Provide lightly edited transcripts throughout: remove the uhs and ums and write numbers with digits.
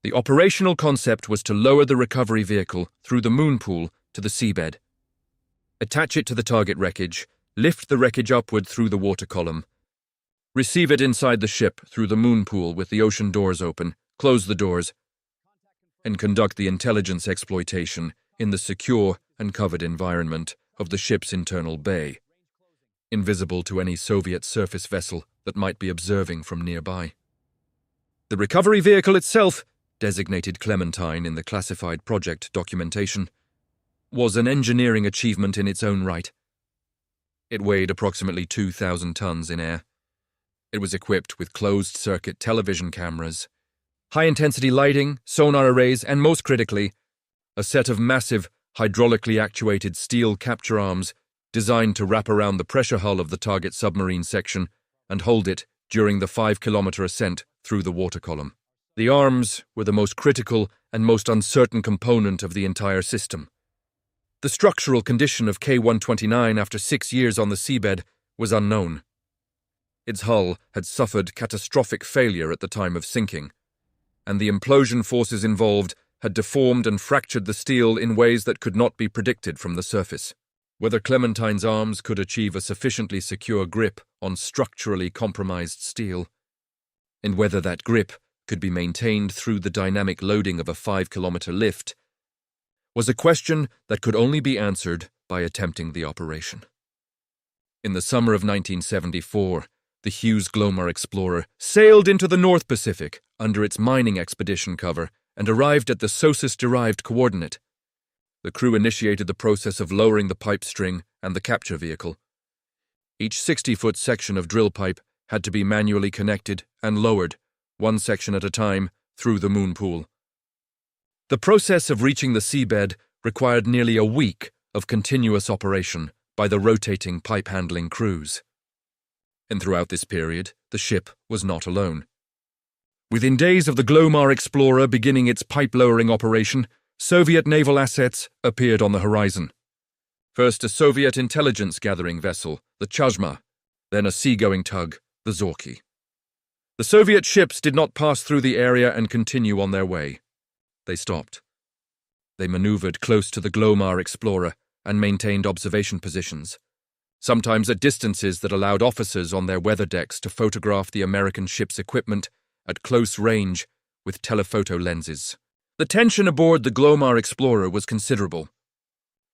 The operational concept was to lower the recovery vehicle through the moon pool to the seabed, attach it to the target wreckage, lift the wreckage upward through the water column, receive it inside the ship through the moon pool with the ocean doors open, close the doors, and conduct the intelligence exploitation in the secure and covered environment of the ship's internal bay, invisible to any Soviet surface vessel that might be observing from nearby. The recovery vehicle itself, designated Clementine in the classified project documentation, was an engineering achievement in its own right. It weighed approximately 2,000 tons in air. It was equipped with closed-circuit television cameras, high-intensity lighting, sonar arrays, and most critically, a set of massive, hydraulically actuated steel capture arms designed to wrap around the pressure hull of the target submarine section and hold it during the 5-kilometre ascent through the water column. The arms were the most critical and most uncertain component of the entire system. The structural condition of K-129 after 6 years on the seabed was unknown. Its hull had suffered catastrophic failure at the time of sinking, and the implosion forces involved had deformed and fractured the steel in ways that could not be predicted from the surface. Whether Clementine's arms could achieve a sufficiently secure grip on structurally compromised steel, and whether that grip could be maintained through the dynamic loading of a 5-kilometre lift, was a question that could only be answered by attempting the operation. In the summer of 1974, the Hughes Glomar Explorer sailed into the North Pacific under its mining expedition cover and arrived at the SOSUS-derived coordinate. The crew initiated the process of lowering the pipe string and the capture vehicle. Each 60-foot section of drill pipe had to be manually connected and lowered, one section at a time, through the moon pool. The process of reaching the seabed required nearly a week of continuous operation by the rotating pipe-handling crews. And throughout this period, the ship was not alone. Within days of the Glomar Explorer beginning its pipe-lowering operation, Soviet naval assets appeared on the horizon. First a Soviet intelligence-gathering vessel, the Chazma, then a seagoing tug, the Zorki. The Soviet ships did not pass through the area and continue on their way. They stopped. They maneuvered close to the Glomar Explorer and maintained observation positions, sometimes at distances that allowed officers on their weather decks to photograph the American ship's equipment at close range with telephoto lenses. The tension aboard the Glomar Explorer was considerable.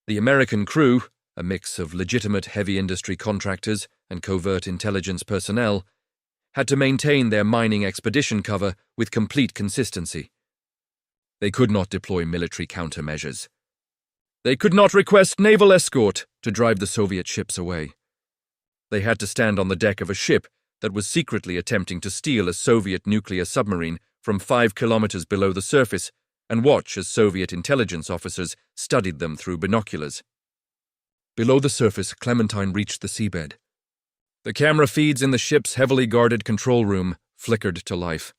The American crew, a mix of legitimate heavy industry contractors and covert intelligence personnel, had to maintain their mining expedition cover with complete consistency. They could not deploy military countermeasures. They could not request naval escort to drive the Soviet ships away. They had to stand on the deck of a ship that was secretly attempting to steal a Soviet nuclear submarine from 5 kilometers below the surface and watch as Soviet intelligence officers studied them through binoculars. Below the surface, Clementine reached the seabed. The camera feeds in the ship's heavily guarded control room flickered to life.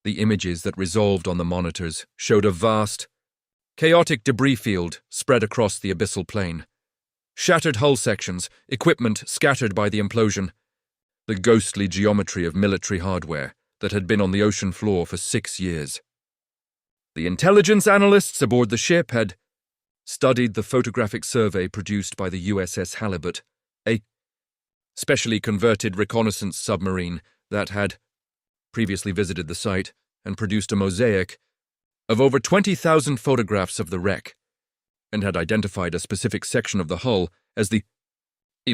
The images that resolved on the monitors showed a vast, chaotic debris field spread across the abyssal plain. Shattered hull sections, equipment scattered by the implosion, the ghostly geometry of military hardware that had been on the ocean floor for 6 years. The intelligence analysts aboard the ship had studied the photographic survey produced by the USS Halibut, a specially converted reconnaissance submarine that had previously visited the site and produced a mosaic of over 20,000 photographs of the wreck, and had identified a specific section of the hull as the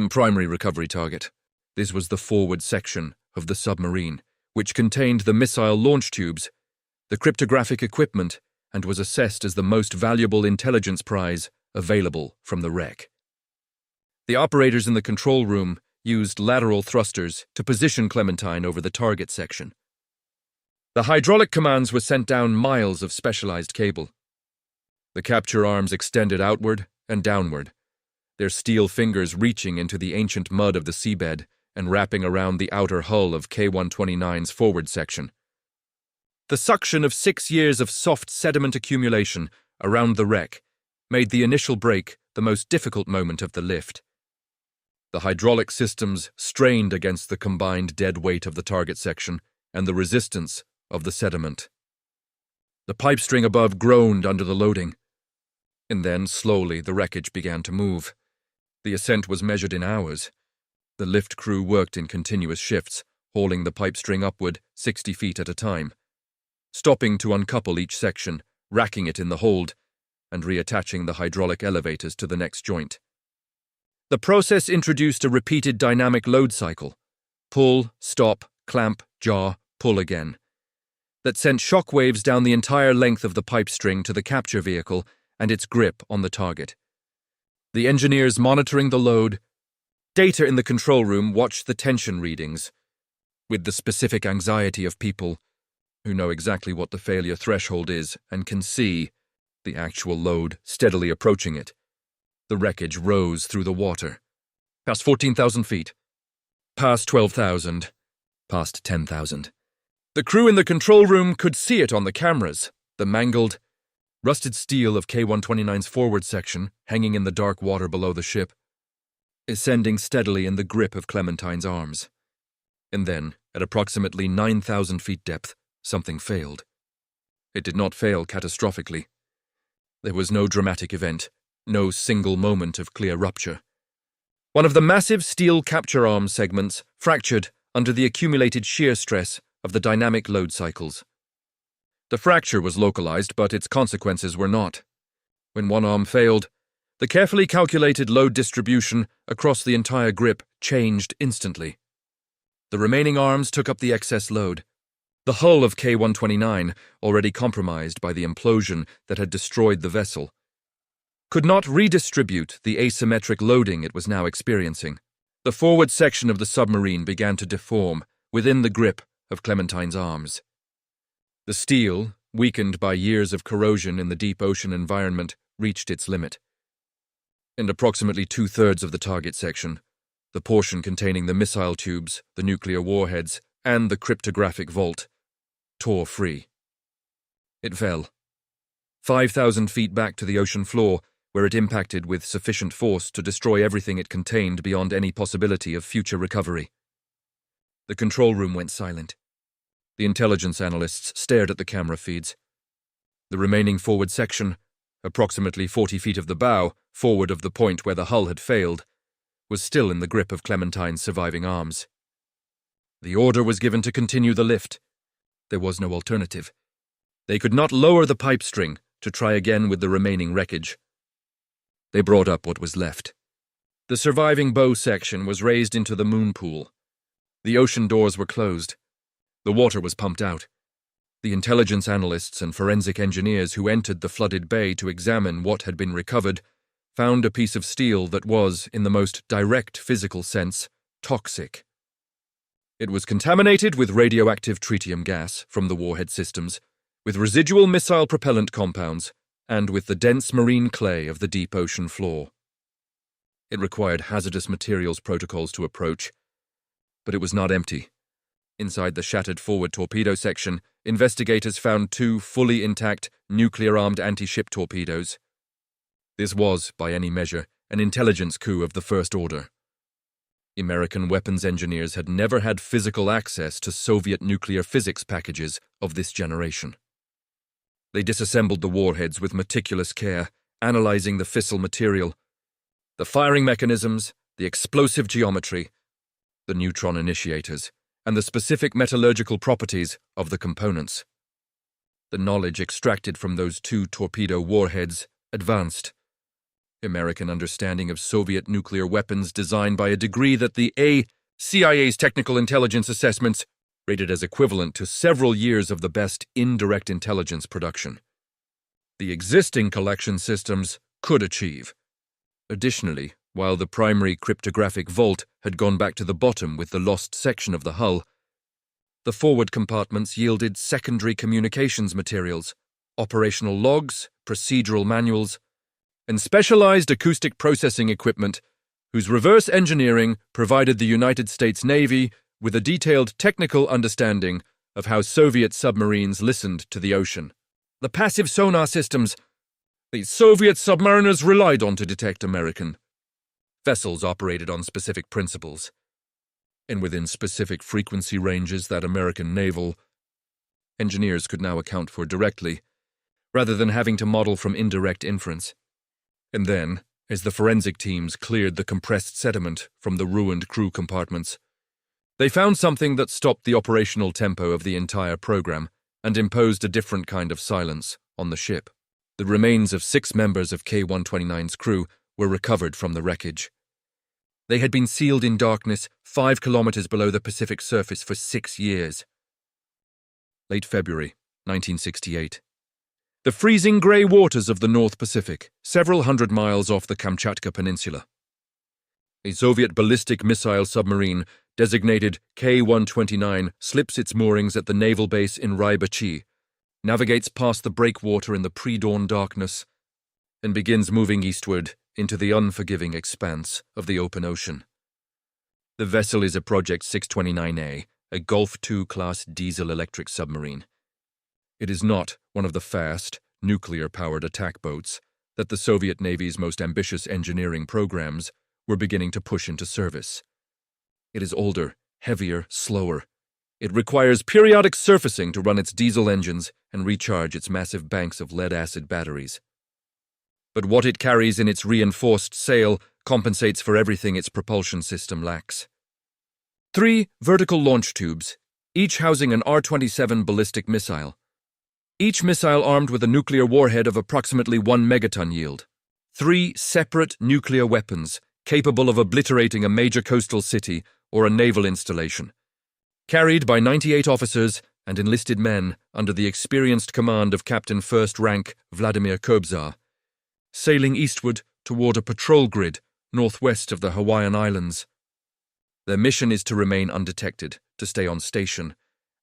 primary recovery target. This was the forward section of the submarine, which contained the missile launch tubes, the cryptographic equipment, and was assessed as the most valuable intelligence prize available from the wreck. The operators in the control room used lateral thrusters to position Clementine over the target section. The hydraulic commands were sent down miles of specialized cable. The capture arms extended outward and downward, their steel fingers reaching into the ancient mud of the seabed and wrapping around the outer hull of K-129's forward section. The suction of 6 years of soft sediment accumulation around the wreck made the initial break the most difficult moment of the lift. The hydraulic systems strained against the combined dead weight of the target section and the resistance of the sediment. The pipe string above groaned under the loading. And then, slowly, the wreckage began to move. The ascent was measured in hours. The lift crew worked in continuous shifts, hauling the pipe string upward 60 feet at a time, stopping to uncouple each section, racking it in the hold, and reattaching the hydraulic elevators to the next joint. The process introduced a repeated dynamic load cycle: pull, stop, clamp, jar, pull again, that sent shock waves down the entire length of the pipe string to the capture vehicle and its grip on the target. The engineers monitoring the load, data in the control room watched the tension readings, with the specific anxiety of people who know exactly what the failure threshold is and can see the actual load steadily approaching it. The wreckage rose through the water, past 14,000 feet, past 12,000, past 10,000. The crew in the control room could see it on the cameras, the mangled, rusted steel of K-129's forward section hanging in the dark water below the ship, ascending steadily in the grip of Clementine's arms. And then, at approximately 9,000 feet depth, something failed. It did not fail catastrophically. There was no dramatic event, no single moment of clear rupture. One of the massive steel capture arm segments fractured under the accumulated shear stress of the dynamic load cycles. The fracture was localized, but its consequences were not. When one arm failed, the carefully calculated load distribution across the entire grip changed instantly. The remaining arms took up the excess load. The hull of K-129, already compromised by the implosion that had destroyed the vessel, could not redistribute the asymmetric loading it was now experiencing. The forward section of the submarine began to deform within the grip of Clementine's arms. The steel, weakened by years of corrosion in the deep ocean environment, reached its limit. And approximately two-thirds of the target section, the portion containing the missile tubes, the nuclear warheads, and the cryptographic vault, tore free. It fell, 5,000 feet back to the ocean floor, where it impacted with sufficient force to destroy everything it contained beyond any possibility of future recovery. The control room went silent. The intelligence analysts stared at the camera feeds. The remaining forward section, approximately 40 feet of the bow, forward of the point where the hull had failed, was still in the grip of Clementine's surviving arms. The order was given to continue the lift. There was no alternative. They could not lower the pipe string to try again with the remaining wreckage. They brought up what was left. The surviving bow section was raised into the moon pool. The ocean doors were closed. The water was pumped out. The intelligence analysts and forensic engineers who entered the flooded bay to examine what had been recovered found a piece of steel that was, in the most direct physical sense, toxic. It was contaminated with radioactive tritium gas from the warhead systems, with residual missile propellant compounds, and with the dense marine clay of the deep ocean floor. It required hazardous materials protocols to approach, but it was not empty. Inside the shattered forward torpedo section, investigators found two fully intact, nuclear-armed anti-ship torpedoes. This was, by any measure, an intelligence coup of the first order. American weapons engineers had never had physical access to Soviet nuclear physics packages of this generation. They disassembled the warheads with meticulous care, analyzing the fissile material, the firing mechanisms, the explosive geometry, the neutron initiators, and the specific metallurgical properties of the components. The knowledge extracted from those two torpedo warheads advanced American understanding of Soviet nuclear weapons design by a degree that the CIA's technical intelligence assessments rated as equivalent to several years of the best indirect intelligence production. The existing collection systems could achieve. Additionally, while the primary cryptographic vault had gone back to the bottom with the lost section of the hull, the forward compartments yielded secondary communications materials, operational logs, procedural manuals, and specialized acoustic processing equipment whose reverse engineering provided the United States Navy with a detailed technical understanding of how Soviet submarines listened to the ocean. The passive sonar systems the Soviet submariners relied on to detect American vessels operated on specific principles, and within specific frequency ranges that American naval engineers could now account for directly rather than having to model from indirect inference. And then, as the forensic teams cleared the compressed sediment from the ruined crew compartments, they found something that stopped the operational tempo of the entire program and imposed a different kind of silence on the ship. The remains of 6 members of K-129's crew were recovered from the wreckage. They had been sealed in darkness 5 kilometres below the Pacific surface for 6 years. Late February, 1968. The freezing grey waters of the North Pacific, several hundred miles off the Kamchatka Peninsula. A Soviet ballistic missile submarine designated K-129 slips its moorings at the naval base in Raibachi, navigates past the breakwater in the pre-dawn darkness, and begins moving eastward into the unforgiving expanse of the open ocean. The vessel is a Project 629A, a Gulf II class diesel-electric submarine. It is not one of the fast, nuclear-powered attack boats that the Soviet Navy's most ambitious engineering programs were beginning to push into service. It is older, heavier, slower. It requires periodic surfacing to run its diesel engines and recharge its massive banks of lead-acid batteries. But what it carries in its reinforced sail compensates for everything its propulsion system lacks. 3 vertical launch tubes, each housing an R-27 ballistic missile. Each missile armed with a nuclear warhead of approximately 1 megaton yield. 3 separate nuclear weapons capable of obliterating a major coastal city or a naval installation. Carried by 98 officers and enlisted men under the experienced command of Captain First Rank Vladimir Kobzar, sailing eastward toward a patrol grid northwest of the Hawaiian Islands. Their mission is to remain undetected, to stay on station,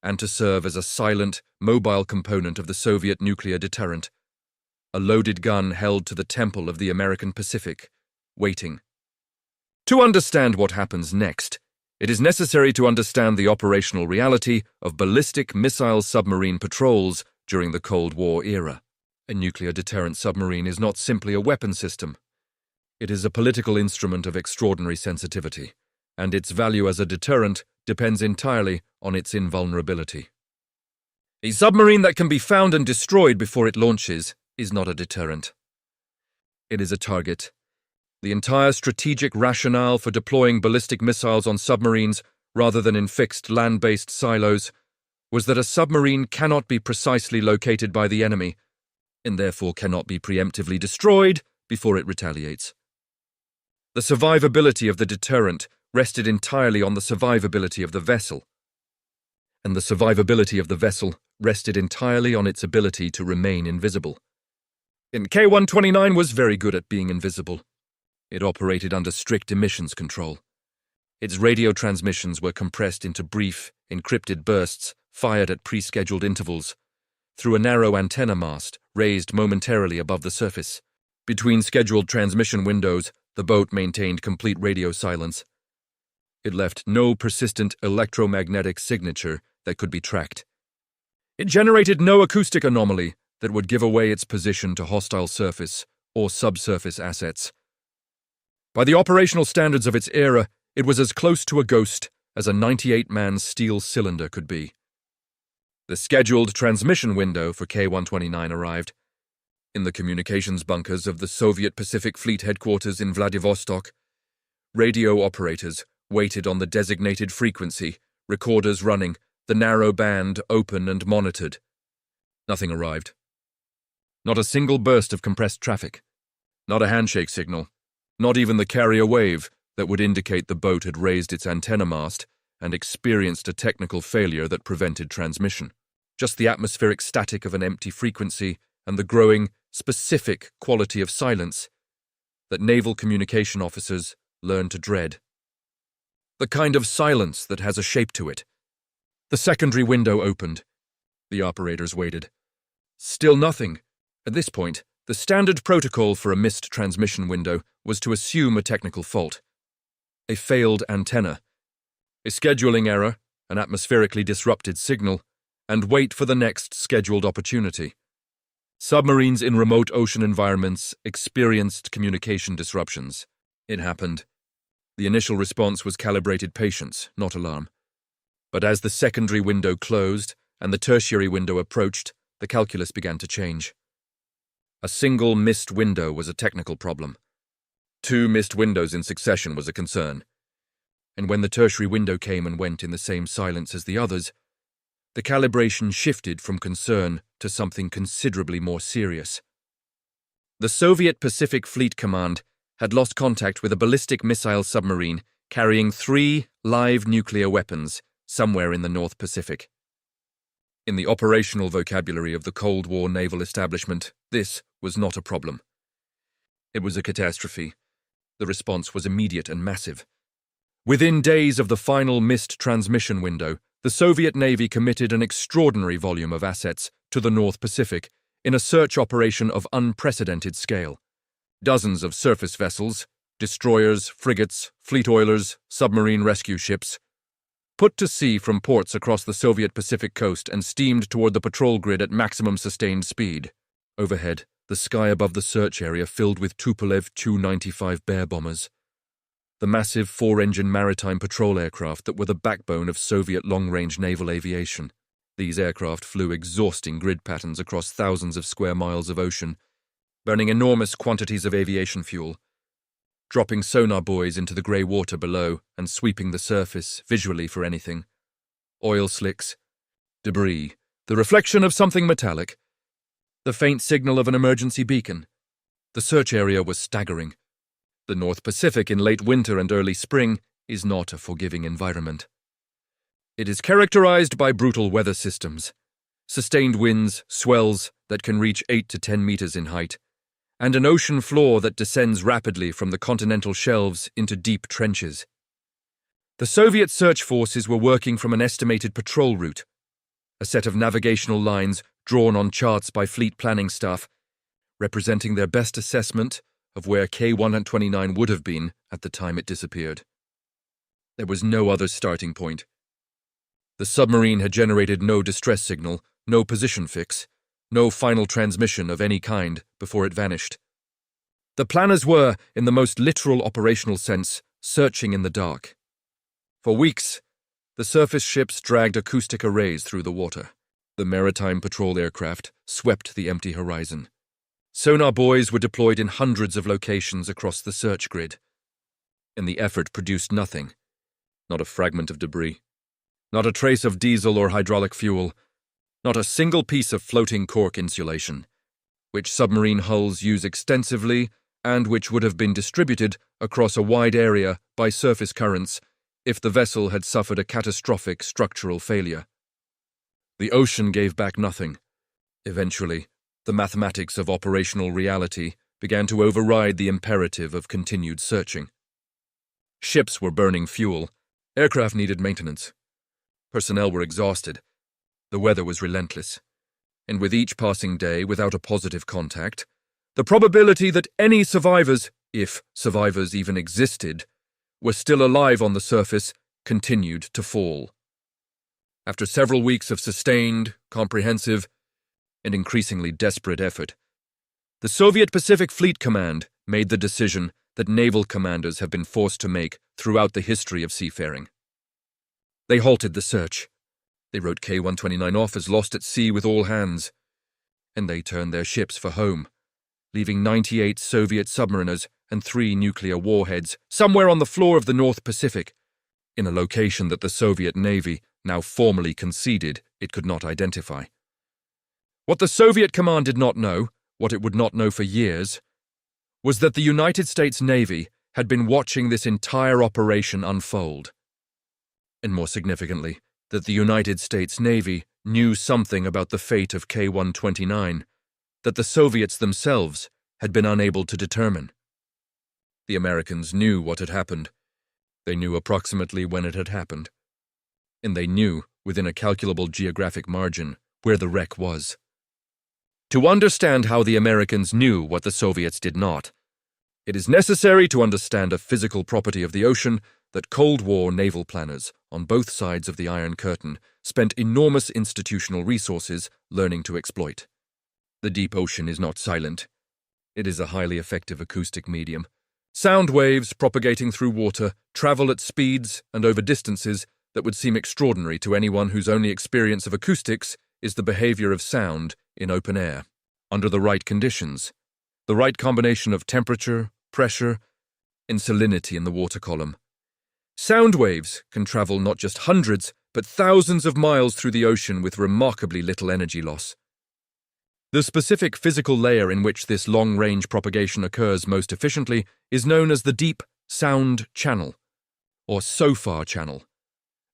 and to serve as a silent, mobile component of the Soviet nuclear deterrent, a loaded gun held to the temple of the American Pacific, waiting. To understand what happens next, it is necessary to understand the operational reality of ballistic missile submarine patrols during the Cold War era. A nuclear deterrent submarine is not simply a weapon system. It is a political instrument of extraordinary sensitivity, and its value as a deterrent depends entirely on its invulnerability. A submarine that can be found and destroyed before it launches is not a deterrent. It is a target. The entire strategic rationale for deploying ballistic missiles on submarines rather than in fixed land-based silos was that a submarine cannot be precisely located by the enemy and therefore cannot be preemptively destroyed before it retaliates. The survivability of the deterrent rested entirely on the survivability of the vessel, and the survivability of the vessel rested entirely on its ability to remain invisible. And K-129 was very good at being invisible. It operated under strict emissions control. Its radio transmissions were compressed into brief, encrypted bursts fired at pre-scheduled intervals through a narrow antenna mast raised momentarily above the surface. Between scheduled transmission windows, the boat maintained complete radio silence. It left no persistent electromagnetic signature that could be tracked. It generated no acoustic anomaly that would give away its position to hostile surface or subsurface assets. By the operational standards of its era, it was as close to a ghost as a 98-man steel cylinder could be. The scheduled transmission window for K-129 arrived. In the communications bunkers of the Soviet Pacific Fleet headquarters in Vladivostok, radio operators waited on the designated frequency, recorders running, the narrow band open and monitored. Nothing arrived. Not a single burst of compressed traffic. Not a handshake signal. Not even the carrier wave that would indicate the boat had raised its antenna mast and experienced a technical failure that prevented transmission. Just the atmospheric static of an empty frequency and the growing, specific quality of silence that naval communication officers learn to dread. The kind of silence that has a shape to it. The secondary window opened. The operators waited. Still nothing. At this point, the standard protocol for a missed transmission window was to assume a technical fault. A failed antenna, a scheduling error, an atmospherically disrupted signal, and wait for the next scheduled opportunity. Submarines in remote ocean environments experienced communication disruptions. It happened. The initial response was calibrated patience, not alarm. But as the secondary window closed and the tertiary window approached, the calculus began to change. A single missed window was a technical problem. 2 missed windows in succession was a concern. And when the tertiary window came and went in the same silence as the others, the calibration shifted from concern to something considerably more serious. The Soviet Pacific Fleet Command had lost contact with a ballistic missile submarine carrying 3 live nuclear weapons somewhere in the North Pacific. In the operational vocabulary of the Cold War naval establishment, this was not a problem. It was a catastrophe. The response was immediate and massive. Within days of the final missed transmission window, the Soviet Navy committed an extraordinary volume of assets to the North Pacific in a search operation of unprecedented scale. Dozens of surface vessels, destroyers, frigates, fleet oilers, submarine rescue ships, put to sea from ports across the Soviet Pacific coast and steamed toward the patrol grid at maximum sustained speed. Overhead, the sky above the search area filled with Tupolev Tu-95 Bear bombers, the massive 4-engine maritime patrol aircraft that were the backbone of Soviet long-range naval aviation. These aircraft flew exhausting grid patterns across thousands of square miles of ocean, burning enormous quantities of aviation fuel, dropping sonar buoys into the grey water below and sweeping the surface visually for anything. Oil slicks, debris, the reflection of something metallic, the faint signal of an emergency beacon. The search area was staggering. The North Pacific in late winter and early spring is not a forgiving environment. It is characterized by brutal weather systems, sustained winds, swells that can reach 8 to 10 meters in height, and an ocean floor that descends rapidly from the continental shelves into deep trenches. The Soviet search forces were working from an estimated patrol route, a set of navigational lines drawn on charts by fleet planning staff, representing their best assessment of where K-129 would have been at the time it disappeared. There was no other starting point. The submarine had generated no distress signal, no position fix, no final transmission of any kind before it vanished. The planners were, in the most literal operational sense, searching in the dark. For weeks, the surface ships dragged acoustic arrays through the water. The maritime patrol aircraft swept the empty horizon. Sonar buoys were deployed in hundreds of locations across the search grid, and the effort produced nothing. Not a fragment of debris, not a trace of diesel or hydraulic fuel, not a single piece of floating cork insulation, which submarine hulls use extensively and which would have been distributed across a wide area by surface currents if the vessel had suffered a catastrophic structural failure. The ocean gave back nothing. Eventually, the mathematics of operational reality began to override the imperative of continued searching. Ships were burning fuel. Aircraft needed maintenance. Personnel were exhausted. The weather was relentless. And with each passing day without a positive contact, the probability that any survivors, if survivors even existed, were still alive on the surface continued to fall. After several weeks of sustained, comprehensive, and increasingly desperate effort, the Soviet Pacific Fleet Command made the decision that naval commanders have been forced to make throughout the history of seafaring. They halted the search. They wrote K-129 off as lost at sea with all hands, and they turned their ships for home, leaving 98 Soviet submariners and 3 nuclear warheads somewhere on the floor of the North Pacific, in a location that the Soviet Navy now formally conceded it could not identify. What the Soviet command did not know, what it would not know for years, was that the United States Navy had been watching this entire operation unfold. And more significantly, that the United States Navy knew something about the fate of K-129 that the Soviets themselves had been unable to determine. The Americans knew what had happened. They knew approximately when it had happened. And they knew, within a calculable geographic margin, where the wreck was. To understand how the Americans knew what the Soviets did not, it is necessary to understand a physical property of the ocean that Cold War naval planners on both sides of the Iron Curtain spent enormous institutional resources learning to exploit. The deep ocean is not silent. It is a highly effective acoustic medium. Sound waves propagating through water travel at speeds and over distances that would seem extraordinary to anyone whose only experience of acoustics is the behavior of sound in open air. under the right conditions, the right combination of temperature, pressure, and salinity in the water column. Sound waves can travel not just hundreds, but thousands of miles through the ocean with remarkably little energy loss. The specific physical layer in which this long-range propagation occurs most efficiently is known as the Deep Sound Channel, or SOFAR channel,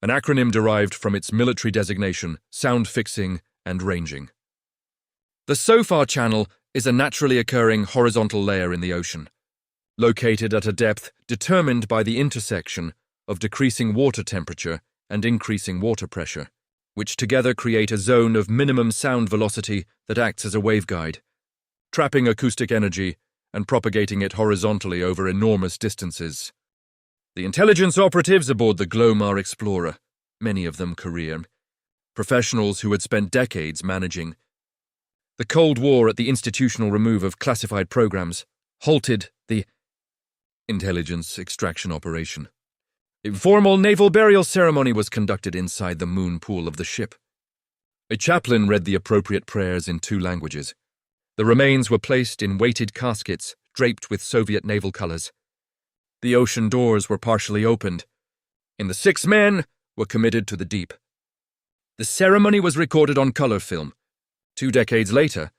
an acronym derived from its military designation, sound fixing and ranging. The SOFAR channel is a naturally occurring horizontal layer in the ocean, located at a depth determined by the intersection of decreasing water temperature and increasing water pressure, which together create a zone of minimum sound velocity that acts as a waveguide, trapping acoustic energy and propagating it horizontally over enormous distances. The intelligence operatives aboard the Glomar Explorer, many of them career professionals who had spent decades managing the Cold War at the institutional remove of classified programs, halted the intelligence extraction operation. A formal naval burial ceremony was conducted inside the moon pool of the ship. A chaplain read the appropriate prayers in 2 languages. The remains were placed in weighted caskets draped with Soviet naval colors. The ocean doors were partially opened, and the 6 men were committed to the deep. The ceremony was recorded on color film, 2 decades later,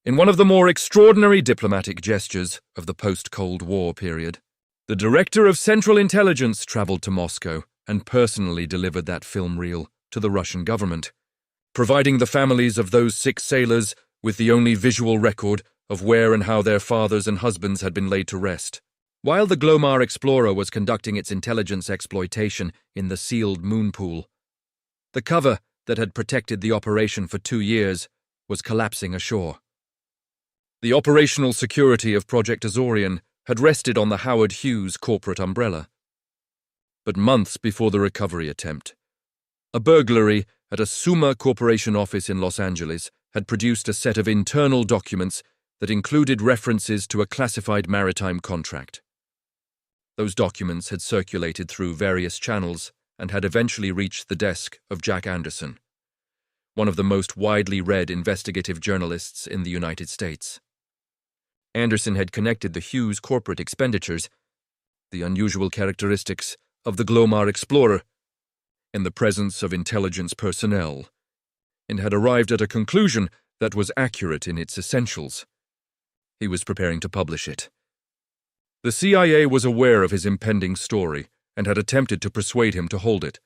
in one of the more extraordinary diplomatic gestures of the post-Cold War period. The director of Central Intelligence traveled to Moscow and personally delivered that film reel to the Russian government, providing the families of those 6 sailors with the only visual record of where and how their fathers and husbands had been laid to rest. While the Glomar Explorer was conducting its intelligence exploitation in the sealed moon pool, the cover that had protected the operation for 2 years was collapsing ashore. The operational security of Project Azorian had rested on the Howard Hughes corporate umbrella. But months before the recovery attempt, a burglary at a Summa Corporation office in Los Angeles had produced a set of internal documents that included references to a classified maritime contract. Those documents had circulated through various channels and had eventually reached the desk of Jack Anderson, one of the most widely read investigative journalists in the United States. Anderson had connected the Hughes corporate expenditures, the unusual characteristics of the Glomar Explorer, in the presence of intelligence personnel, and had arrived at a conclusion that was accurate in its essentials. He was preparing to publish it. The CIA was aware of his impending story and had attempted to persuade him to hold it,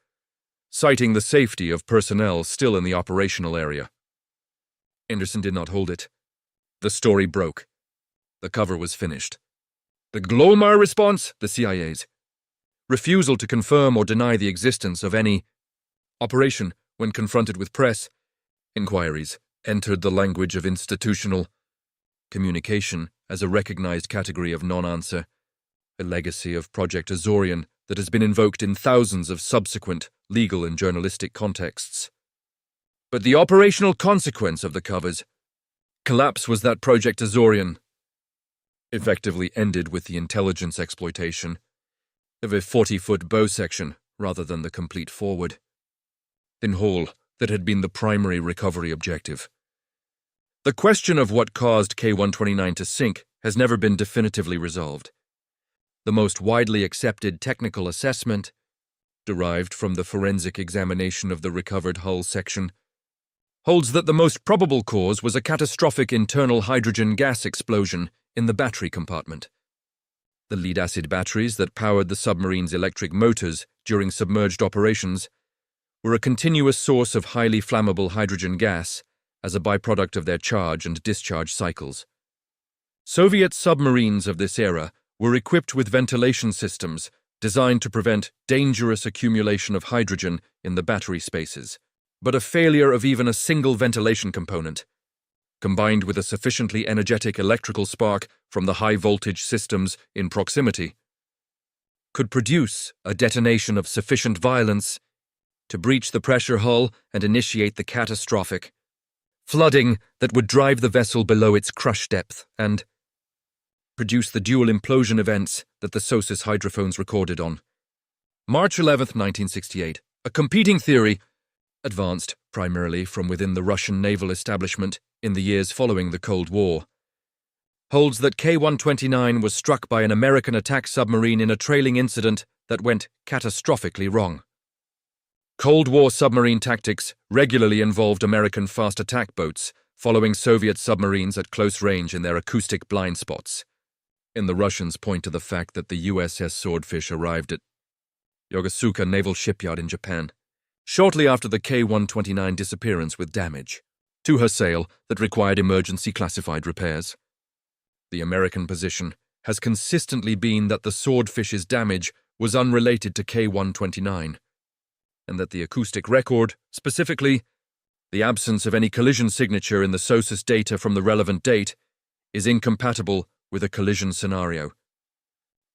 citing the safety of personnel still in the operational area. Anderson did not hold it. The story broke. The cover was finished. The Glomar response, the CIA's refusal to confirm or deny the existence of any operation when confronted with press inquiries, entered the language of institutional communication as a recognized category of non-answer, a legacy of Project Azorian that has been invoked in thousands of subsequent legal and journalistic contexts. But the operational consequence of the cover's collapse was that Project Azorian effectively ended with the intelligence exploitation of a 40-foot bow section rather than the complete forward in hull that had been the primary recovery objective. The question of what caused K-129 to sink has never been definitively resolved. The most widely accepted technical assessment, derived from the forensic examination of the recovered hull section, holds that the most probable cause was a catastrophic internal hydrogen gas explosion in the battery compartment. The lead-acid batteries that powered the submarine's electric motors during submerged operations were a continuous source of highly flammable hydrogen gas as a byproduct of their charge and discharge cycles. Soviet submarines of this era were equipped with ventilation systems designed to prevent dangerous accumulation of hydrogen in the battery spaces, but a failure of even a single ventilation component, combined with a sufficiently energetic electrical spark from the high-voltage systems in proximity, could produce a detonation of sufficient violence to breach the pressure hull and initiate the catastrophic flooding that would drive the vessel below its crush depth and produce the dual implosion events that the SOSUS hydrophones recorded on March 11, 1968. A competing theory advanced primarily from within the Russian naval establishment in the years following the Cold War, holds that K-129 was struck by an American attack submarine in a trailing incident that went catastrophically wrong. Cold War submarine tactics regularly involved American fast attack boats following Soviet submarines at close range in their acoustic blind spots. And the Russians point to the fact that the USS Swordfish arrived at Yokosuka Naval Shipyard in Japan shortly after the K-129 disappearance with damage to her sail that required emergency classified repairs. The American position has consistently been that the Swordfish's damage was unrelated to K-129, and that the acoustic record, specifically the absence of any collision signature in the SOSUS data from the relevant date, is incompatible with a collision scenario.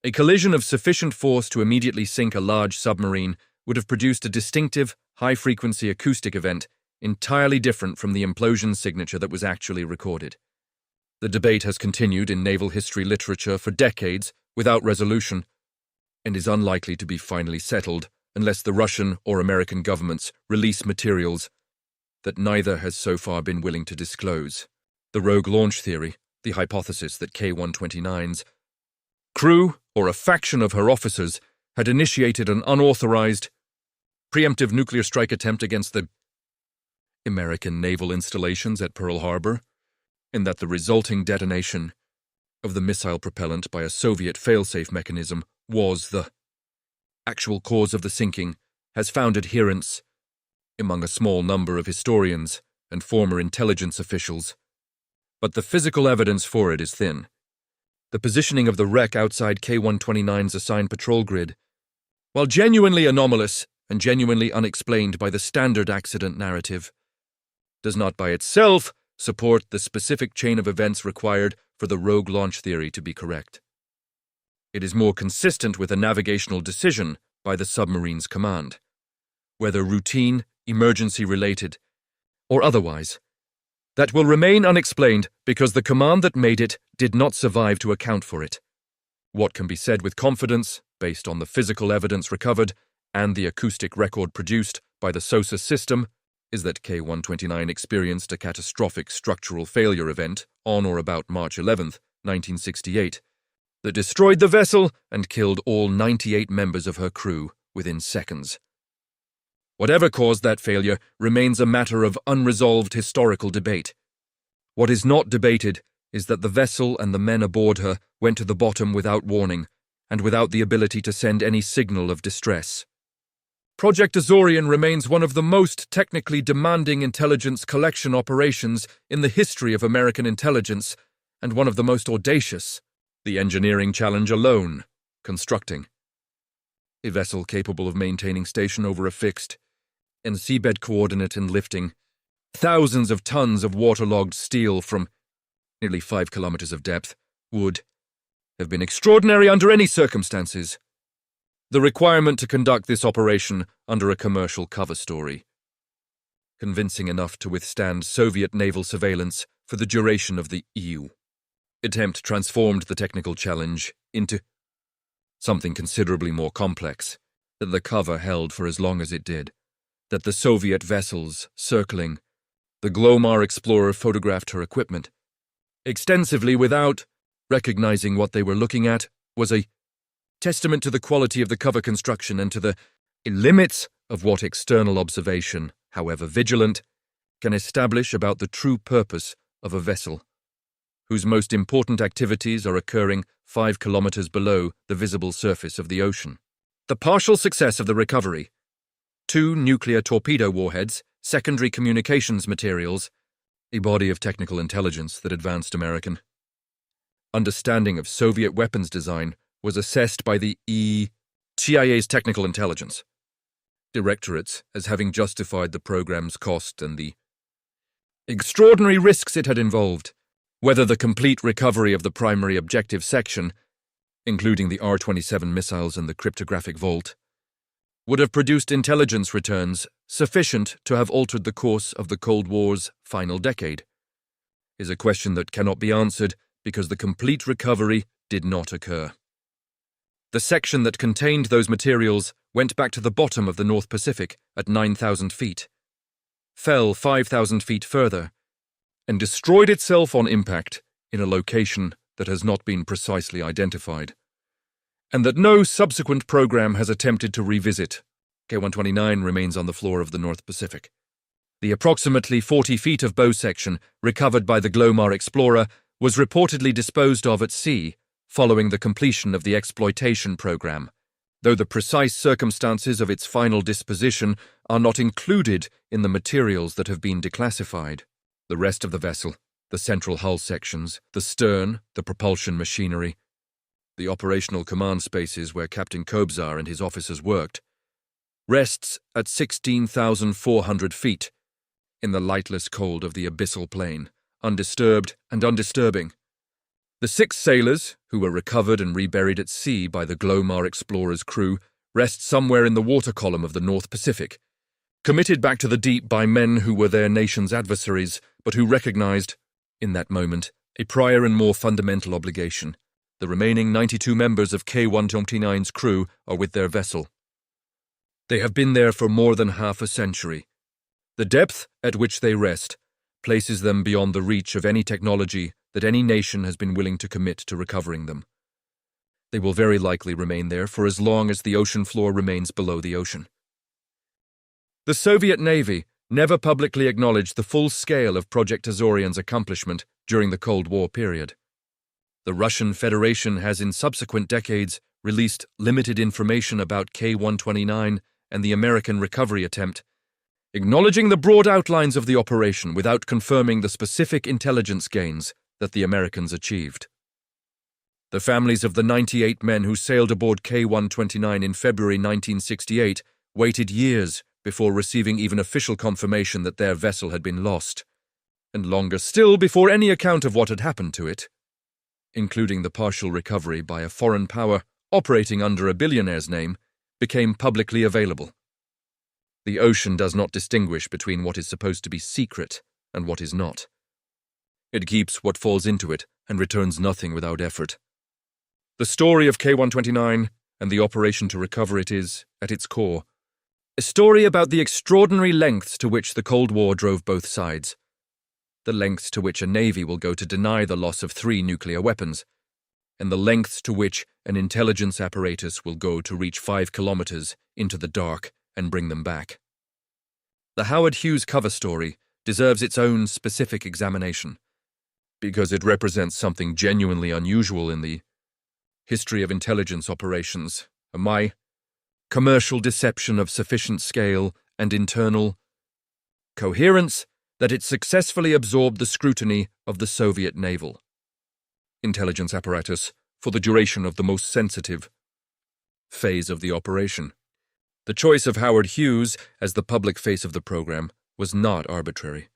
A collision of sufficient force to immediately sink a large submarine would have produced a distinctive, high-frequency acoustic event entirely different from the implosion signature that was actually recorded. The debate has continued in naval history literature for decades without resolution, and is unlikely to be finally settled unless the Russian or American governments release materials that neither has so far been willing to disclose. The rogue launch theory, the hypothesis that K-129's crew or a faction of her officers had initiated an unauthorized, preemptive nuclear strike attempt against the American naval installations at Pearl Harbor, and that the resulting detonation of the missile propellant by a Soviet failsafe mechanism was the actual cause of the sinking, has found adherents among a small number of historians and former intelligence officials. But the physical evidence for it is thin. The positioning of the wreck outside K-129's assigned patrol grid, while genuinely anomalous and genuinely unexplained by the standard accident narrative, does not by itself support the specific chain of events required for the rogue launch theory to be correct. It is more consistent with a navigational decision by the submarine's command, whether routine, emergency-related, or otherwise, that will remain unexplained because the command that made it did not survive to account for it. What can be said with confidence, based on the physical evidence recovered and the acoustic record produced by the SOSUS system, is that K-129 experienced a catastrophic structural failure event on or about March 11, 1968, that destroyed the vessel and killed all 98 members of her crew within seconds. Whatever caused that failure remains a matter of unresolved historical debate. What is not debated is that the vessel and the men aboard her went to the bottom without warning and without the ability to send any signal of distress. Project Azorian remains one of the most technically demanding intelligence collection operations in the history of American intelligence, and one of the most audacious. The engineering challenge alone, constructing a vessel capable of maintaining station over a fixed and seabed coordinate and lifting thousands of tons of waterlogged steel from nearly 5 kilometers of depth, would have been extraordinary under any circumstances. The requirement to conduct this operation under a commercial cover story, convincing enough to withstand Soviet naval surveillance for the duration of the EU attempt, transformed the technical challenge into something considerably more complex, that the cover held for as long as it did, that the Soviet vessels circling the Glomar Explorer photographed her equipment extensively without recognizing what they were looking at, was a testament to the quality of the cover construction and to the limits of what external observation, however vigilant, can establish about the true purpose of a vessel, whose most important activities are occurring 5 kilometers below the visible surface of the ocean. The partial success of the recovery, 2 nuclear torpedo warheads, secondary communications materials, a body of technical intelligence that advanced American understanding of Soviet weapons design was assessed by the CIA's Technical Intelligence Directorates as having justified the program's cost and the extraordinary risks it had involved. Whether the complete recovery of the primary objective section, including the R-27 missiles and the cryptographic vault, would have produced intelligence returns sufficient to have altered the course of the Cold War's final decade, is a question that cannot be answered because the complete recovery did not occur. The section that contained those materials went back to the bottom of the North Pacific at 9,000 feet, fell 5,000 feet further and destroyed itself on impact in a location that has not been precisely identified, and that no subsequent program has attempted to revisit. K-129 remains on the floor of the North Pacific. The approximately 40 feet of bow section recovered by the Glomar Explorer was reportedly disposed of at sea following the completion of the exploitation program, though the precise circumstances of its final disposition are not included in the materials that have been declassified. The rest of the vessel, the central hull sections, the stern, the propulsion machinery, the operational command spaces where Captain Kobzar and his officers worked, rests at 16,400 feet in the lightless cold of the abyssal plain, undisturbed and undisturbing. The 6 sailors, who were recovered and reburied at sea by the Glomar Explorer's crew, rest somewhere in the water column of the North Pacific, committed back to the deep by men who were their nation's adversaries, but who recognized, in that moment, a prior and more fundamental obligation. The remaining 92 members of K-129's crew are with their vessel. They have been there for more than half a century. The depth at which they rest places them beyond the reach of any technology that any nation has been willing to commit to recovering them. They will very likely remain there for as long as the ocean floor remains below the ocean. The Soviet Navy never publicly acknowledged the full scale of Project Azorian's accomplishment during the Cold War period. The Russian Federation has in subsequent decades released limited information about K-129 and the American recovery attempt, acknowledging the broad outlines of the operation without confirming the specific intelligence gains that the Americans achieved. The families of the 98 men who sailed aboard K-129 in February 1968 waited years before receiving even official confirmation that their vessel had been lost, and longer still before any account of what had happened to it, including the partial recovery by a foreign power operating under a billionaire's name, became publicly available. The ocean does not distinguish between what is supposed to be secret and what is not. It keeps what falls into it and returns nothing without effort. The story of K-129 and the operation to recover it is, at its core, a story about the extraordinary lengths to which the Cold War drove both sides, the lengths to which a navy will go to deny the loss of 3 nuclear weapons, and the lengths to which an intelligence apparatus will go to reach 5 kilometres into the dark and bring them back. The Howard Hughes cover story deserves its own specific examination, because it represents something genuinely unusual in the history of intelligence operations, my commercial deception of sufficient scale and internal coherence that it successfully absorbed the scrutiny of the Soviet naval intelligence apparatus for the duration of the most sensitive phase of the operation. The choice of Howard Hughes as the public face of the program was not arbitrary.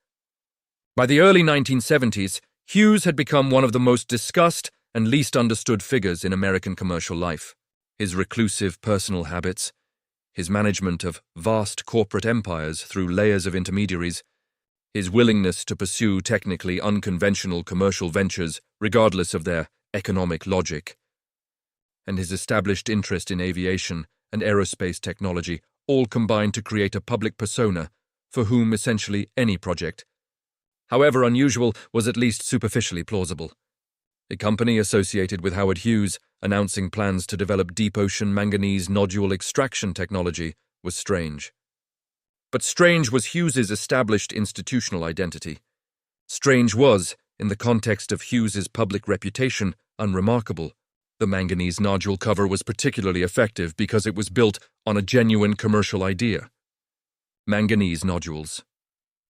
By the early 1970s, Hughes had become one of the most discussed and least understood figures in American commercial life. His reclusive personal habits, his management of vast corporate empires through layers of intermediaries, his willingness to pursue technically unconventional commercial ventures regardless of their economic logic, and his established interest in aviation and aerospace technology all combined to create a public persona for whom essentially any project, however unusual, was at least superficially plausible. A company associated with Howard Hughes announcing plans to develop deep-ocean manganese nodule extraction technology was strange. But strange was Hughes's established institutional identity. Strange was, in the context of Hughes's public reputation, unremarkable. The manganese nodule cover was particularly effective because it was built on a genuine commercial idea. Manganese nodules,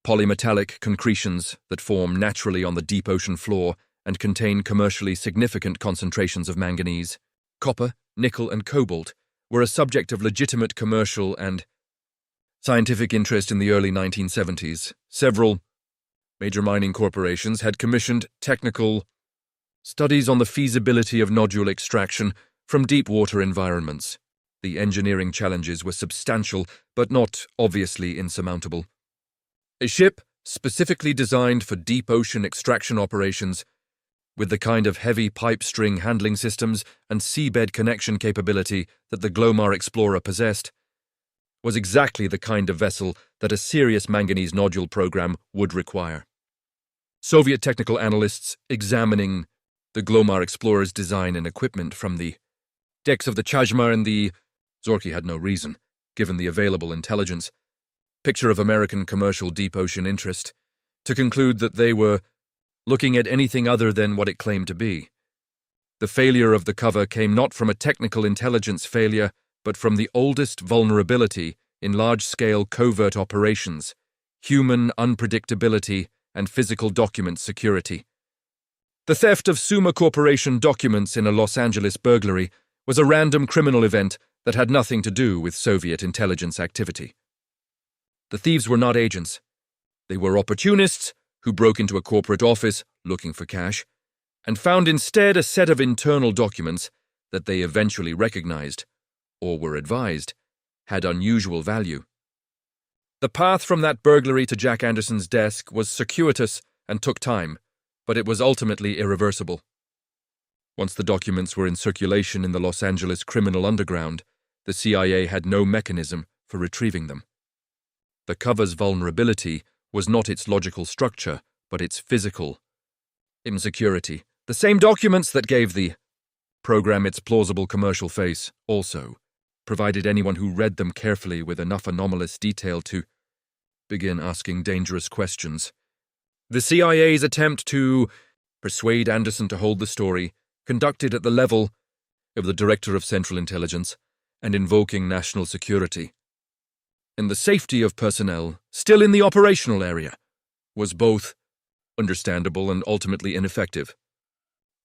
polymetallic concretions that form naturally on the deep ocean floor and contain commercially significant concentrations of manganese, copper, nickel, and cobalt, were a subject of legitimate commercial and scientific interest in the early 1970s. Several major mining corporations had commissioned technical studies on the feasibility of nodule extraction from deep water environments. The engineering challenges were substantial, but not obviously insurmountable. A ship specifically designed for deep ocean extraction operations, with the kind of heavy pipe string handling systems and seabed connection capability that the Glomar Explorer possessed, was exactly the kind of vessel that a serious manganese nodule program would require. Soviet technical analysts examining the Glomar explorer's design and equipment from the decks of the Chajma and the Zorki had no reason, given the available intelligence, picture of American commercial deep ocean interest, to conclude that they were looking at anything other than what it claimed to be. The failure of the cover came not from a technical intelligence failure, but from the oldest vulnerability in large-scale covert operations, human unpredictability and physical document security. The theft of Summa Corporation documents in a Los Angeles burglary was a random criminal event that had nothing to do with Soviet intelligence activity. The thieves were not agents. They were opportunists who broke into a corporate office looking for cash and found instead a set of internal documents that they eventually recognized, or were advised, had unusual value. The path from that burglary to Jack Anderson's desk was circuitous and took time, but it was ultimately irreversible. Once the documents were in circulation in the Los Angeles criminal underground, the CIA had no mechanism for retrieving them. The cover's vulnerability was not its logical structure, but its physical insecurity. The same documents that gave the program its plausible commercial face also provided anyone who read them carefully with enough anomalous detail to begin asking dangerous questions. The CIA's attempt to persuade Anderson to hold the story, conducted at the level of the Director of Central Intelligence and invoking national security, and the safety of personnel still in the operational area, was both understandable and ultimately ineffective.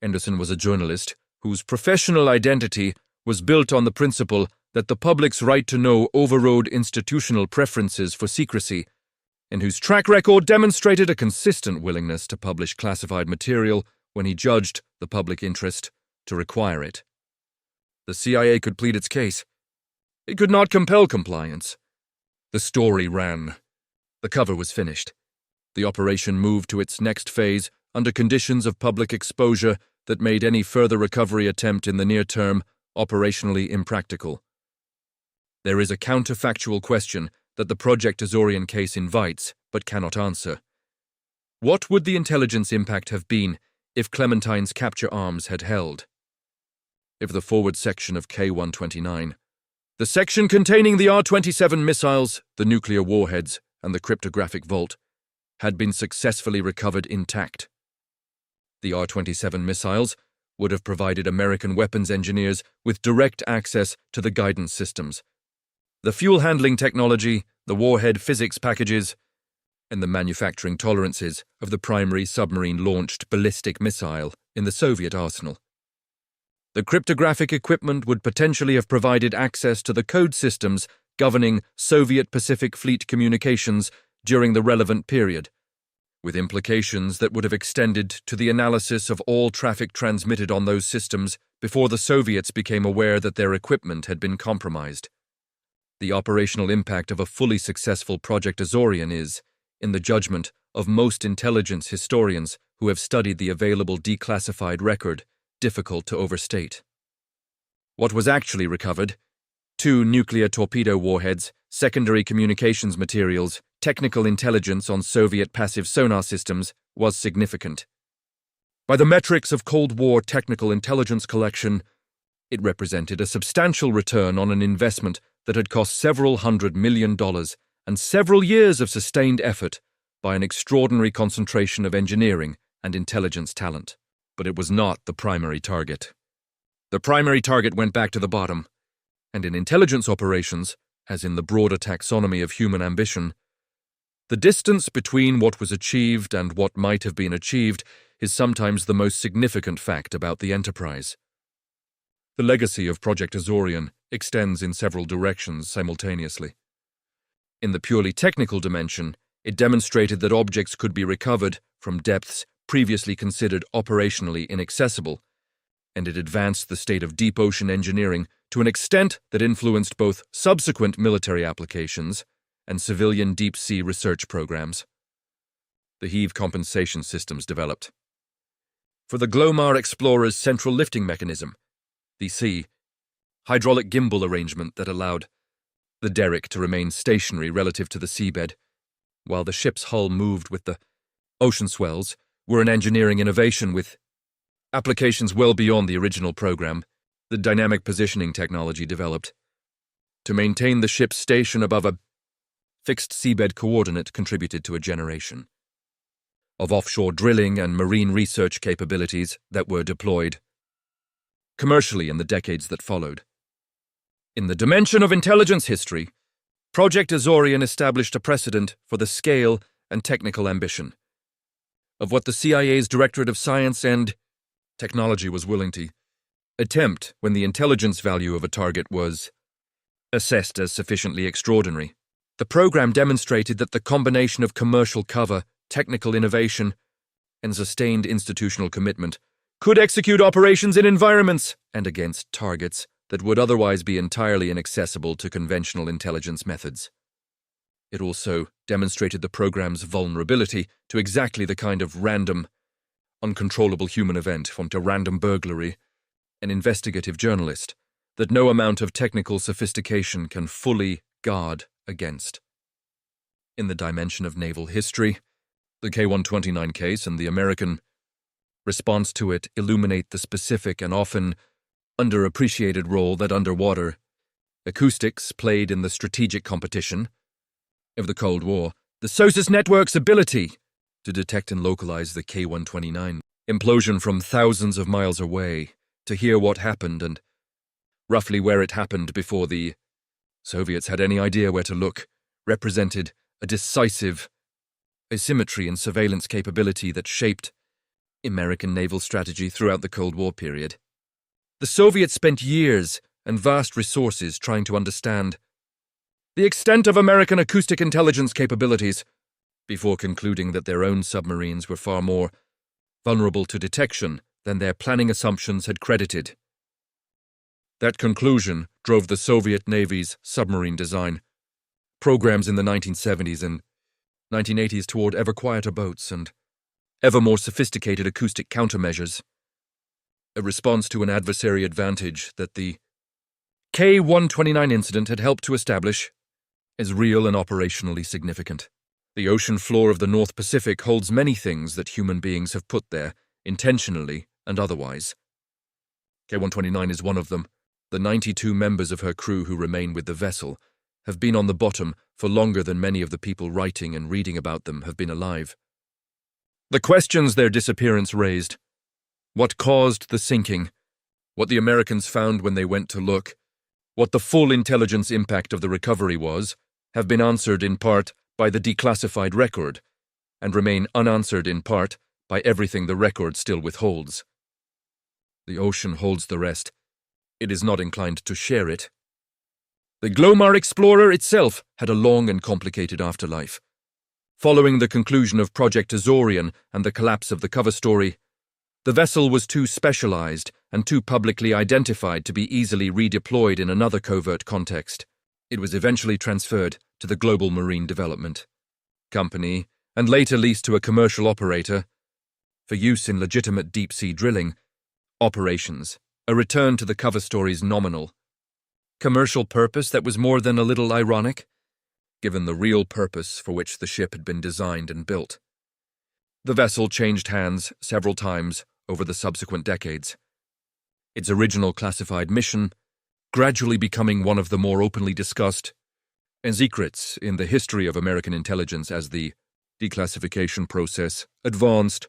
Anderson was a journalist whose professional identity was built on the principle that the public's right to know overrode institutional preferences for secrecy, and whose track record demonstrated a consistent willingness to publish classified material when he judged the public interest to require it. The CIA could plead its case. It could not compel compliance. The story ran. The cover was finished. The operation moved to its next phase under conditions of public exposure that made any further recovery attempt in the near term operationally impractical. There is a counterfactual question that the Project Azorian case invites but cannot answer. What would the intelligence impact have been if Clementine's capture arms had held? If the forward section of K-129, the section containing the R-27 missiles, the nuclear warheads, and the cryptographic vault, had been successfully recovered intact. The R-27 missiles would have provided American weapons engineers with direct access to the guidance systems, the fuel handling technology, the warhead physics packages, and the manufacturing tolerances of the primary submarine-launched ballistic missile in the Soviet arsenal. The cryptographic equipment would potentially have provided access to the code systems governing Soviet Pacific Fleet communications during the relevant period, with implications that would have extended to the analysis of all traffic transmitted on those systems before the Soviets became aware that their equipment had been compromised. The operational impact of a fully successful Project Azorian is, in the judgment of most intelligence historians who have studied the available declassified record, difficult to overstate. What was actually recovered, 2 nuclear torpedo warheads, secondary communications materials, technical intelligence on Soviet passive sonar systems, was significant. By the metrics of Cold War technical intelligence collection, it represented a substantial return on an investment that had cost several $100 million and several years of sustained effort by an extraordinary concentration of engineering and intelligence talent. But it was not the primary target. The primary target went back to the bottom, and in intelligence operations, as in the broader taxonomy of human ambition, the distance between what was achieved and what might have been achieved is sometimes the most significant fact about the enterprise. The legacy of Project Azorian extends in several directions simultaneously. In the purely technical dimension, it demonstrated that objects could be recovered from depths previously considered operationally inaccessible, and it advanced the state of deep ocean engineering to an extent that influenced both subsequent military applications and civilian deep-sea research programs. The heave compensation systems developed. For the Glomar Explorer's central lifting mechanism, the hydraulic gimbal arrangement that allowed the derrick to remain stationary relative to the seabed, while the ship's hull moved with the ocean swells, were an engineering innovation with applications well beyond the original program. The dynamic positioning technology developed to maintain the ship's station above a fixed seabed coordinate contributed to a generation of offshore drilling and marine research capabilities that were deployed commercially in the decades that followed. In the dimension of intelligence history, Project Azorian established a precedent for the scale and technical ambition of what the CIA's Directorate of Science and Technology was willing to attempt when the intelligence value of a target was assessed as sufficiently extraordinary. The program demonstrated that the combination of commercial cover, technical innovation, and sustained institutional commitment could execute operations in environments and against targets that would otherwise be entirely inaccessible to conventional intelligence methods. It also demonstrated the program's vulnerability to exactly the kind of random, uncontrollable human event, from a random burglary, an investigative journalist, that no amount of technical sophistication can fully guard against. In the dimension of naval history, the K-129 case and the American response to it illuminate the specific and often underappreciated role that underwater acoustics played in the strategic competition of the Cold War. The SOSUS network's ability to detect and localize the K-129 implosion from thousands of miles away, to hear what happened and roughly where it happened before the Soviets had any idea where to look, represented a decisive asymmetry in surveillance capability that shaped American naval strategy throughout the Cold War period. The Soviets spent years and vast resources trying to understand the extent of American acoustic intelligence capabilities before concluding that their own submarines were far more vulnerable to detection than their planning assumptions had credited. That conclusion drove the Soviet Navy's submarine design programs in the 1970s and 1980s toward ever quieter boats and ever more sophisticated acoustic countermeasures, a response to an adversary advantage that the K-129 incident had helped to establish as real and operationally significant. The ocean floor of the North Pacific holds many things that human beings have put there, intentionally and otherwise. K-129 is one of them. The 92 members of her crew who remain with the vessel have been on the bottom for longer than many of the people writing and reading about them have been alive. The questions their disappearance raised, what caused the sinking, what the Americans found when they went to look, what the full intelligence impact of the recovery was, have been answered in part by the declassified record, and remain unanswered in part by everything the record still withholds. The ocean holds the rest. It is not inclined to share it. The Glomar Explorer itself had a long and complicated afterlife. Following the conclusion of Project Azorian and the collapse of the cover story, the vessel was too specialized and too publicly identified to be easily redeployed in another covert context. It was eventually transferred to the Global Marine Development Company and later leased to a commercial operator for use in legitimate deep-sea drilling operations, a return to the cover story's nominal commercial purpose that was more than a little ironic, given the real purpose for which the ship had been designed and built. The vessel changed hands several times over the subsequent decades, its original classified mission gradually becoming one of the more openly discussed secrets in the history of American intelligence as the declassification process advanced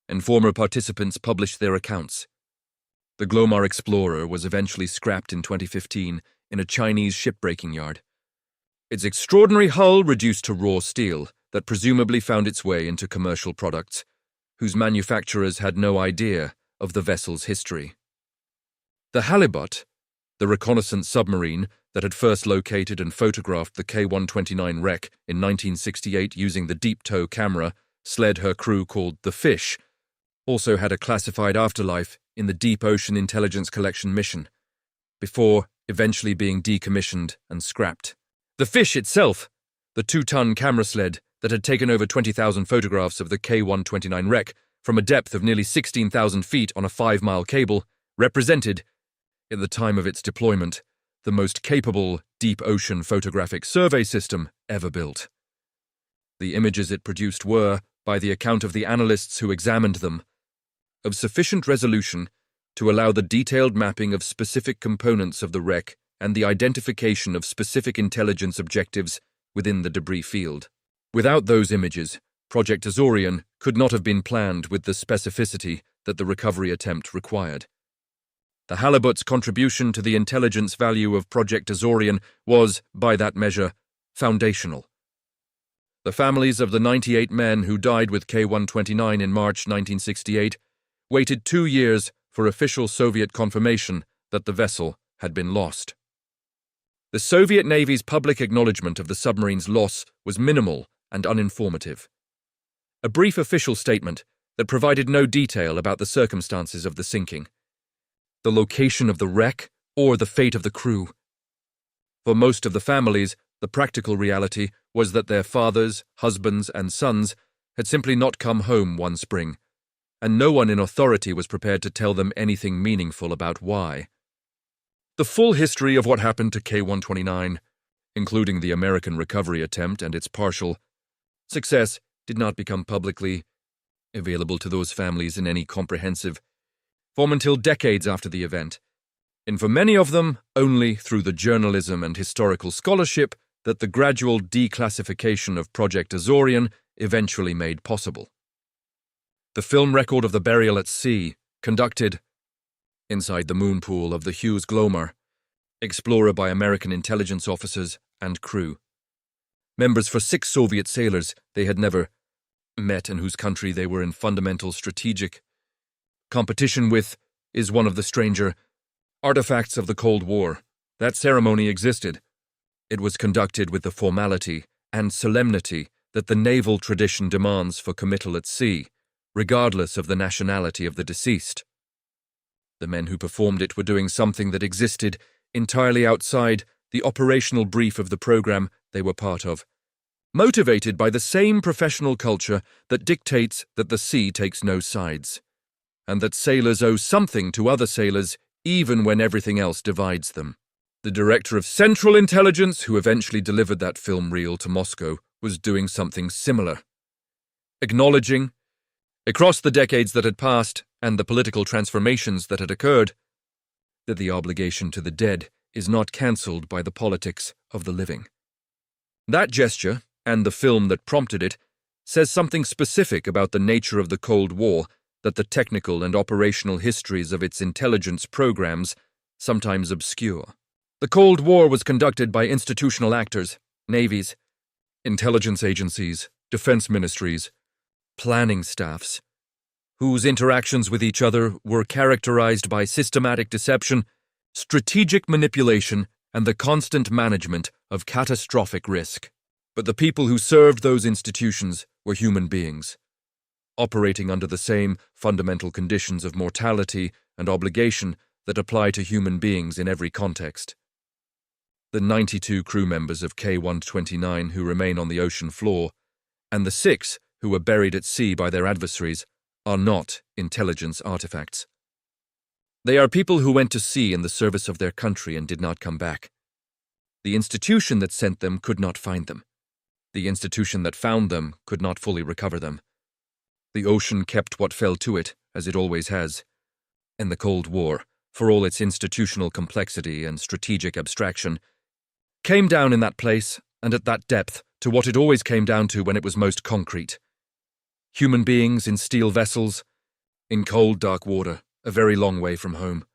and former participants published their accounts. The Glomar Explorer was eventually scrapped in 2015 in a Chinese shipbreaking yard, its extraordinary hull reduced to raw steel that presumably found its way into commercial products, whose manufacturers had no idea of the vessel's history. The Halibut, the reconnaissance submarine that had first located and photographed the K-129 wreck in 1968 using the deep tow camera sled her crew called the Fish, also had a classified afterlife in the Deep Ocean Intelligence Collection mission, before eventually being decommissioned and scrapped. The Fish itself, the 2-ton camera sled that had taken over 20,000 photographs of the K-129 wreck from a depth of nearly 16,000 feet on a 5-mile cable, represented, at the time of its deployment, the most capable deep ocean photographic survey system ever built. The images it produced were, by the account of the analysts who examined them, of sufficient resolution to allow the detailed mapping of specific components of the wreck and the identification of specific intelligence objectives within the debris field. Without those images, Project Azorian could not have been planned with the specificity that the recovery attempt required. The halibut's contribution to the intelligence value of Project Azorian was, by that measure, foundational. The families of the 98 men who died with K-129 in March 1968 waited 2 years for official Soviet confirmation that the vessel had been lost. The Soviet Navy's public acknowledgement of the submarine's loss was minimal and uninformative. A brief official statement that provided no detail about the circumstances of the sinking, the location of the wreck, or the fate of the crew. For most of the families, the practical reality was that their fathers, husbands, and sons had simply not come home one spring, and no one in authority was prepared to tell them anything meaningful about why. The full history of what happened to K-129, including the American recovery attempt and its partial success, did not become publicly available to those families in any comprehensive form until decades after the event, and for many of them only through the journalism and historical scholarship that the gradual declassification of Project Azorian eventually made possible. The film record of the burial at sea, conducted inside the moon pool of the Hughes Glomar, explorer by American intelligence officers and crew, members for 6 Soviet sailors they had never met and whose country they were in fundamental strategic competition with, is one of the stranger artifacts of the Cold War. That ceremony existed. It was conducted with the formality and solemnity that the naval tradition demands for committal at sea, regardless of the nationality of the deceased. The men who performed it were doing something that existed entirely outside the operational brief of the program they were part of, motivated by the same professional culture that dictates that the sea takes no sides, and that sailors owe something to other sailors even when everything else divides them. The director of Central Intelligence, who eventually delivered that film reel to Moscow, was doing something similar, acknowledging, across the decades that had passed and the political transformations that had occurred, that the obligation to the dead is not cancelled by the politics of the living. That gesture, and the film that prompted it, says something specific about the nature of the Cold War that the technical and operational histories of its intelligence programs sometimes obscure. The Cold War was conducted by institutional actors, navies, intelligence agencies, defense ministries, planning staffs, whose interactions with each other were characterized by systematic deception, strategic manipulation, and the constant management of catastrophic risk. But the people who served those institutions were human beings, operating under the same fundamental conditions of mortality and obligation that apply to human beings in every context. The 92 crew members of K-129 who remain on the ocean floor, and the 6 who were buried at sea by their adversaries, are not intelligence artifacts. They are people who went to sea in the service of their country and did not come back. The institution that sent them could not find them. The institution that found them could not fully recover them. The ocean kept what fell to it, as it always has. And the Cold War, for all its institutional complexity and strategic abstraction, came down in that place and at that depth to what it always came down to when it was most concrete. Human beings in steel vessels, in cold, dark water, a very long way from home.